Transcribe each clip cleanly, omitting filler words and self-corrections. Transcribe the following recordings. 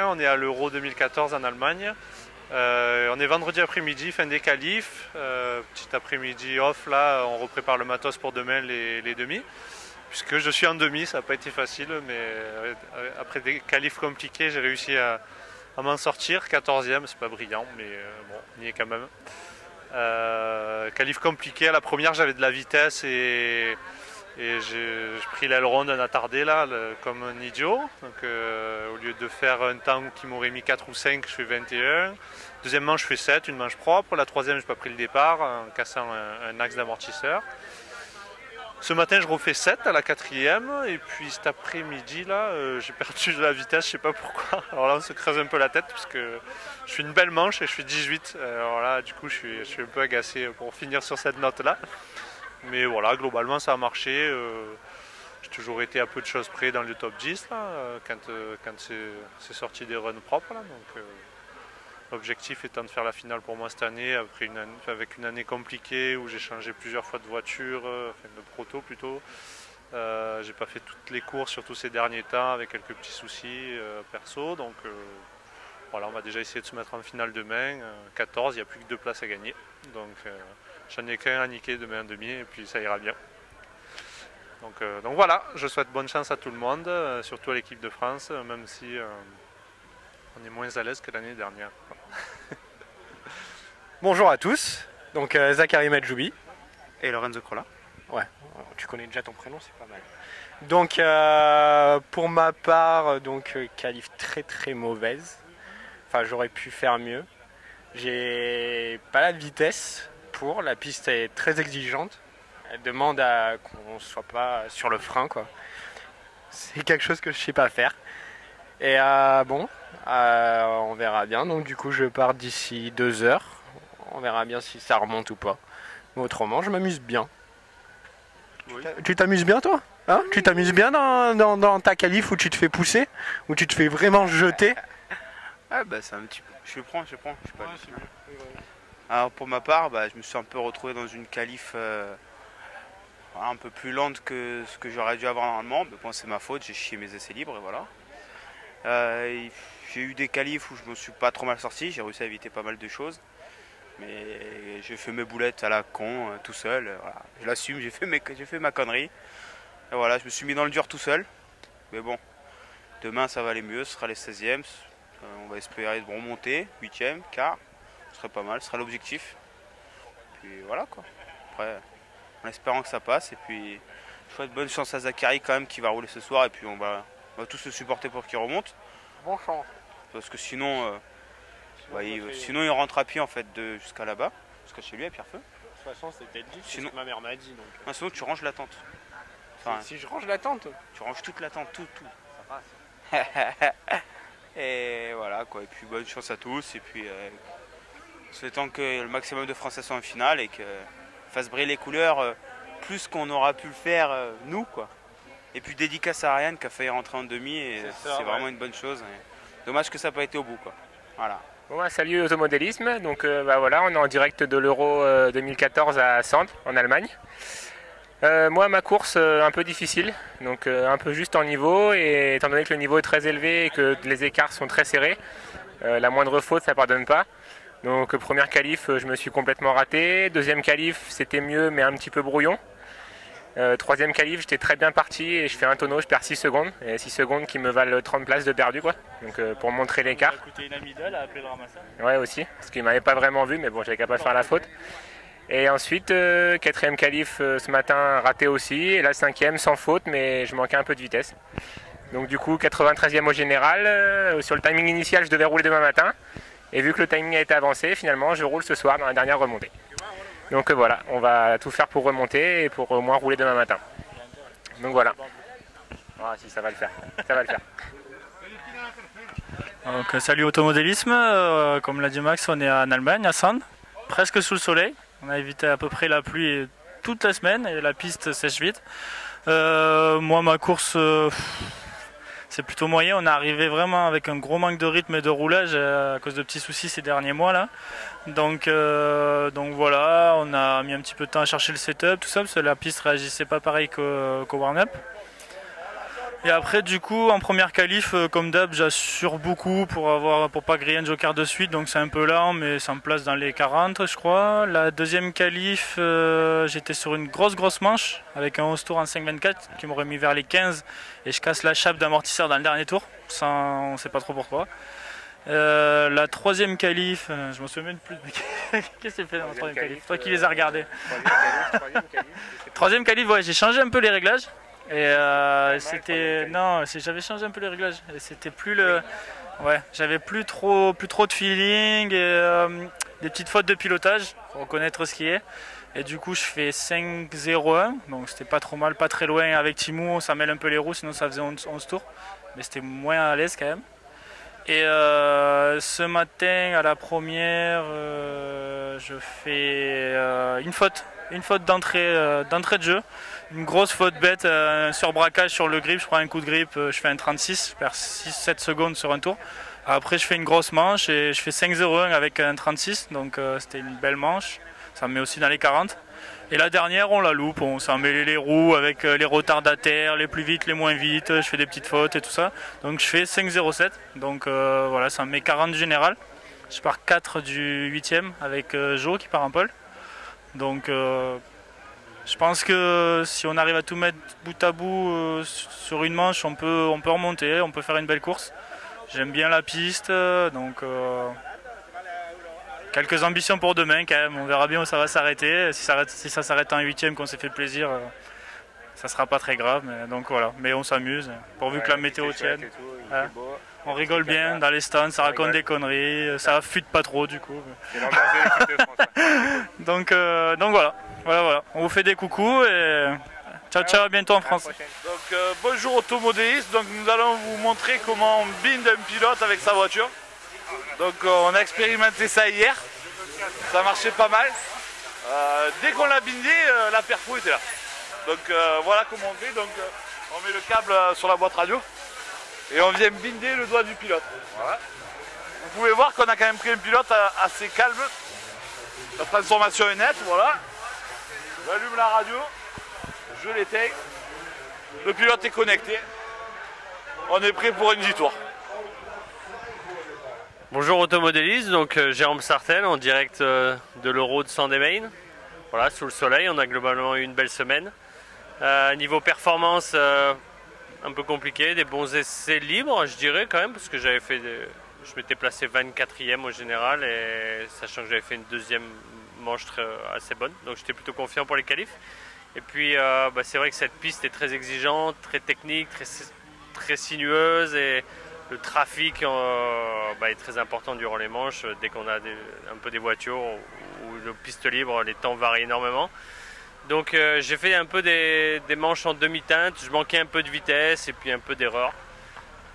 Américains, on est à l'Euro 2014 en Allemagne. On est vendredi après-midi, fin des qualifs. Petit après-midi off, là, on reprépare le matos pour demain les demi. Puisque je suis en demi, ça n'a pas été facile, mais après des qualifs compliqués, j'ai réussi à m'en sortir. 14e, c'est pas brillant, mais bon, on y est quand même. Qualif compliqué, à la première j'avais de la vitesse et j'ai pris l'aileron d'un attardé là, comme un idiot. Donc au lieu de faire un temps qui m'aurait mis 4 ou 5, je fais 21. Deuxième manche, je fais 7, une manche propre. La troisième, je n'ai pas pris le départ en cassant un axe d'amortisseur. Ce matin, je refais 7 à la quatrième. Et puis cet après-midi, là, j'ai perdu de la vitesse, je sais pas pourquoi. Alors là, on se creuse un peu la tête parce que je suis une belle manche et je suis 18. Alors là, du coup, je suis un peu agacé pour finir sur cette note-là. Mais voilà, globalement, ça a marché. J'ai toujours été à peu de choses près dans le top 10 là, quand c'est sorti des runs propres. Là, donc, l'objectif étant de faire la finale pour moi cette année, avec une année compliquée où j'ai changé plusieurs fois de voiture, enfin de proto plutôt. J'ai pas fait toutes les courses, surtout ces derniers temps, avec quelques petits soucis perso. Donc voilà, on va déjà essayer de se mettre en finale demain. 14, il n'y a plus que 2 places à gagner. Donc j'en ai qu'un à niquer demain en demi et puis ça ira bien. Donc voilà, je souhaite bonne chance à tout le monde, surtout à l'équipe de France, même si on est moins à l'aise que l'année dernière. Bonjour à tous, donc Zachary Madjoubi. Et Lorenzo Crolla. Ouais, tu connais déjà ton prénom, c'est pas mal. Donc pour ma part, qualif très très mauvaise. Enfin, j'aurais pu faire mieux. J'ai pas la vitesse pour, la piste est très exigeante. Elle demande à qu'on soit pas sur le frein, quoi. C'est quelque chose que je sais pas faire. Et on verra bien. Donc du coup, je pars d'ici 2 heures. On verra bien si ça remonte ou pas. Mais autrement, je m'amuse bien. Oui. Tu t'amuses bien, toi, hein? Tu t'amuses bien dans ta qualif où tu te fais pousser? Où tu te fais vraiment jeter? Ah bah c'est un petit peu... Je prends. Je sais pas. Ouais, alors pour ma part, je me suis un peu retrouvé dans une qualif un peu plus lente que ce que j'aurais dû avoir normalement. Mais bon, c'est ma faute, j'ai chié mes essais libres et voilà. J'ai eu des qualifs où je me suis pas trop mal sorti, j'ai réussi à éviter pas mal de choses. Mais j'ai fait mes boulettes à la con, tout seul. Voilà. Je l'assume, j'ai fait ma connerie. Et voilà, je me suis mis dans le dur tout seul. Mais bon, demain ça va aller mieux, ce sera les 16e. On va espérer de remonter, 8e, quart. Ce serait pas mal, ce sera l'objectif. Puis voilà quoi. Après, en espérant que ça passe. Et puis, je souhaite bonne chance à Zachary quand même qui va rouler ce soir. Et puis on va tous le supporter pour qu'il remonte. Bon chance. Parce que sinon, sinon il rentre à pied en fait jusqu'à là-bas, jusqu'à chez lui à Pierrefeu. De toute façon, c'était dit, c'est sinon, ce que ma mère m'a dit. Donc... Non, sinon tu ranges la tente. Enfin, si je range la tente, tu ranges toute la tente, tout. Ça passe. Et voilà quoi. Et puis bonne chance à tous. Et puis souhaitant que le maximum de Français soient en finale et que fasse briller les couleurs plus qu'on aura pu le faire nous quoi. Et puis dédicace à Ariane qui a failli rentrer en demi et c'est vraiment une bonne chose. Et dommage que ça n'a pas été au bout quoi. Voilà. Bon, salut Automodélisme, donc voilà, on est en direct de l'Euro 2014 à Sand en Allemagne. Moi ma course un peu difficile, donc un peu juste en niveau, et étant donné que le niveau est très élevé et que les écarts sont très serrés, la moindre faute ça pardonne pas. Donc première qualif je me suis complètement raté, deuxième qualif c'était mieux mais un petit peu brouillon. Troisième qualif, j'étais très bien parti et je fais un tonneau, je perds 6 secondes. Et 6 secondes qui me valent 30 places de perdu quoi. Donc pour montrer l'écart. Ça a coûté une amidale à appeler le ramassage. Ouais aussi, parce qu'il m'avait pas vraiment vu mais bon j'avais qu'à pas faire la faute. Et ensuite quatrième qualif ce matin raté aussi. Et là cinquième sans faute mais je manquais un peu de vitesse. Donc du coup 93e au général. Sur le timing initial je devais rouler demain matin. Et vu que le timing a été avancé, finalement je roule ce soir dans la dernière remontée. Donc voilà, on va tout faire pour remonter et pour au moins rouler demain matin. Donc voilà. Ah si, ça va le faire. Ça va le faire. Donc, salut Automodélisme, comme l'a dit Max, on est en Allemagne, à Sand, presque sous le soleil. On a évité à peu près la pluie toute la semaine et la piste sèche vite. Moi ma course, c'est plutôt moyen. On est arrivé vraiment avec un gros manque de rythme et de roulage à cause de petits soucis ces derniers mois là. Donc voilà, on a mis un petit peu de temps à chercher le setup, tout ça, parce que la piste réagissait pas pareil qu'au warm-up. Et après, du coup, en première qualif, comme d'hab, j'assure beaucoup pour pas griller un joker de suite. Donc c'est un peu lent, mais ça me place dans les 40, je crois. La deuxième qualif, j'étais sur une grosse manche avec un 11 tour en 5,24 qui m'aurait mis vers les 15. Et je casse la chape d'amortisseur dans le dernier tour. On ne sait pas trop pourquoi. La troisième qualif, je me souviens même plus. Qu'est-ce que tu fait dans la troisième qualif? Toi qui les as regardés. Troisième qualif, ouais, j'ai changé un peu les réglages. Et c'était. Non, j'avais changé un peu les réglages. Et c'était plus le. Ouais, j'avais plus trop de feeling et des petites fautes de pilotage pour reconnaître ce qui est. Et du coup, je fais 5-0-1. Donc c'était pas trop mal, pas très loin avec Timou. Ça mêle un peu les roues, sinon ça faisait 11 tours. Mais c'était moins à l'aise quand même. Et ce matin, à la première, je fais une faute d'entrée de jeu. Une grosse faute bête, un surbraquage sur le grip, je prends un coup de grip, je fais un 36, je perds 6-7 secondes sur un tour. Après je fais une grosse manche et je fais 5-0-1 avec un 36, donc c'était une belle manche, ça me met aussi dans les 40. Et la dernière on la loupe, on s'en mêlé les roues avec les retardataires, les plus vite, les moins vite, je fais des petites fautes et tout ça. Donc je fais 5-0-7, donc voilà, ça me met 40 du général. Je pars 4 du 8ème avec Jo qui part en pole. Donc je pense que si on arrive à tout mettre bout à bout sur une manche, on peut remonter, on peut faire une belle course. J'aime bien la piste, donc quelques ambitions pour demain quand même. On verra bien où ça va s'arrêter. Si ça s'arrête en 8ème, qu'on s'est fait plaisir, ça sera pas très grave. Donc voilà, mais on s'amuse, pourvu que la météo tienne. On rigole bien dans les stands, ça raconte des conneries, ça fuite pas trop du coup. C'est l'ambiance de l'équipe de France. Donc voilà. On vous fait des coucous et ciao, à bientôt en France. Donc bonjour automodéliste, donc nous allons vous montrer comment on binde un pilote avec sa voiture. Donc on a expérimenté ça hier, ça marchait pas mal. Dès qu'on l'a bindé, la perfo était là. Donc voilà comment on fait, donc on met le câble sur la boîte radio et on vient binder le doigt du pilote. Voilà. Vous pouvez voir qu'on a quand même pris un pilote assez calme. La transformation est nette, voilà. J'allume la radio, je l'éteins, le pilote est connecté, on est prêt pour une victoire. Bonjour automodéliste, donc Jérôme Sartel en direct de l'Euro de Sand-et-Main. Voilà, sous le soleil, on a globalement eu une belle semaine. Niveau performance, un peu compliqué, des bons essais libres je dirais quand même, parce que je m'étais placé 24e au général, et sachant que j'avais fait une deuxième manche assez bonne, donc j'étais plutôt confiant pour les qualifs. Et puis c'est vrai que cette piste est très exigeante, très technique, très sinueuse, et le trafic est très important durant les manches. Dès qu'on a un peu des voitures ou de pistes libres, les temps varient énormément. Donc j'ai fait un peu des manches en demi-teinte, je manquais un peu de vitesse et puis un peu d'erreur.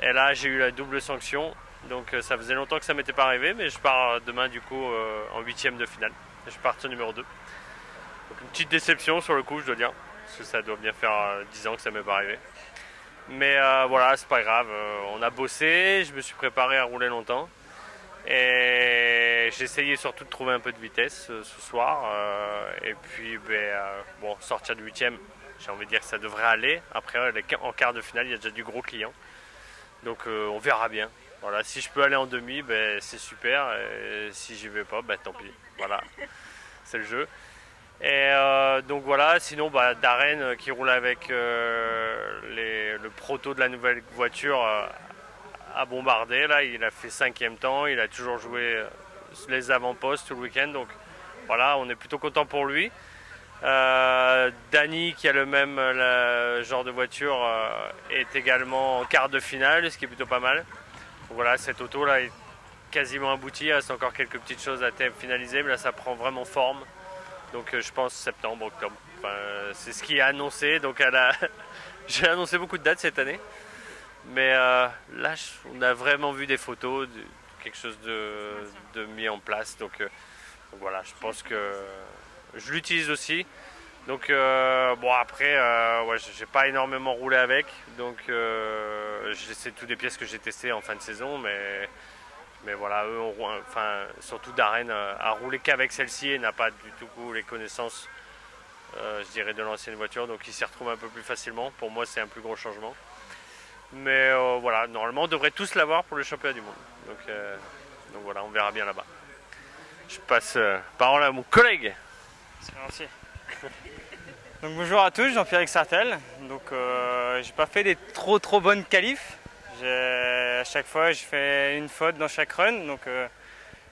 Et là j'ai eu la double sanction, donc ça faisait longtemps que ça m'était pas arrivé, mais je pars demain du coup en 8ème de finale. Je pars au numéro 2. Donc une petite déception sur le coup, je dois dire, parce que ça doit bien faire 10 ans que ça m'est pas arrivé. Mais voilà, c'est pas grave, on a bossé, je me suis préparé à rouler longtemps. Et j'ai essayé surtout de trouver un peu de vitesse ce soir. Et puis sortir de 8ème, j'ai envie de dire que ça devrait aller. Après en quart de finale, il y a déjà du gros client. Donc on verra bien. Voilà, si je peux aller en demi, c'est super. Et si j'y vais pas, tant pis. Voilà, c'est le jeu. Et donc voilà, sinon Darren qui roule avec le proto de la nouvelle voiture a bombardé. Là, il a fait 5e temps, il a toujours joué les avant-postes tout le week-end. Donc voilà, on est plutôt content pour lui. Danny qui a le même genre de voiture est également en quart de finale, ce qui est plutôt pas mal. Donc voilà, cette auto là est quasiment aboutie, il reste encore quelques petites choses à finaliser, mais là ça prend vraiment forme. Donc je pense septembre, octobre. Enfin, c'est ce qui est annoncé. Donc j'ai annoncé beaucoup de dates cette année. Mais là, on a vraiment vu des photos, quelque chose de mis en place. Donc voilà, je pense que je l'utilise aussi. Donc après, j'ai pas énormément roulé avec. Donc c'est toutes des pièces que j'ai testées en fin de saison. Mais voilà, eux surtout Darren a roulé qu'avec celle-ci et n'a pas du tout les connaissances, je dirais, de l'ancienne voiture. Donc il s'y retrouve un peu plus facilement. Pour moi, c'est un plus gros changement. Mais voilà, normalement on devrait tous l'avoir pour le championnat du monde. Donc voilà, on verra bien là-bas. Je passe parole à mon collègue. Merci. Donc bonjour à tous, Jean-Pierre Sartel. Donc j'ai pas fait des trop bonnes qualifs. À chaque fois je fais une faute dans chaque run, donc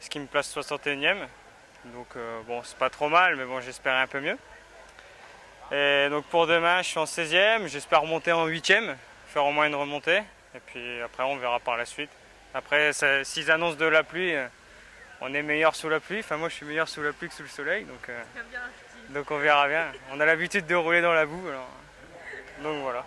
ce qui me place 61e. Donc bon, c'est pas trop mal, mais bon, j'espérais un peu mieux. Et donc pour demain je suis en 16e, j'espère remonter en 8e, faire au moins une remontée. Et puis après on verra par la suite. Après s'ils annoncent de la pluie, on est meilleur sous la pluie. Enfin moi je suis meilleur sous la pluie que sous le soleil. Donc on verra bien. On a l'habitude de rouler dans la boue. Alors... Donc voilà.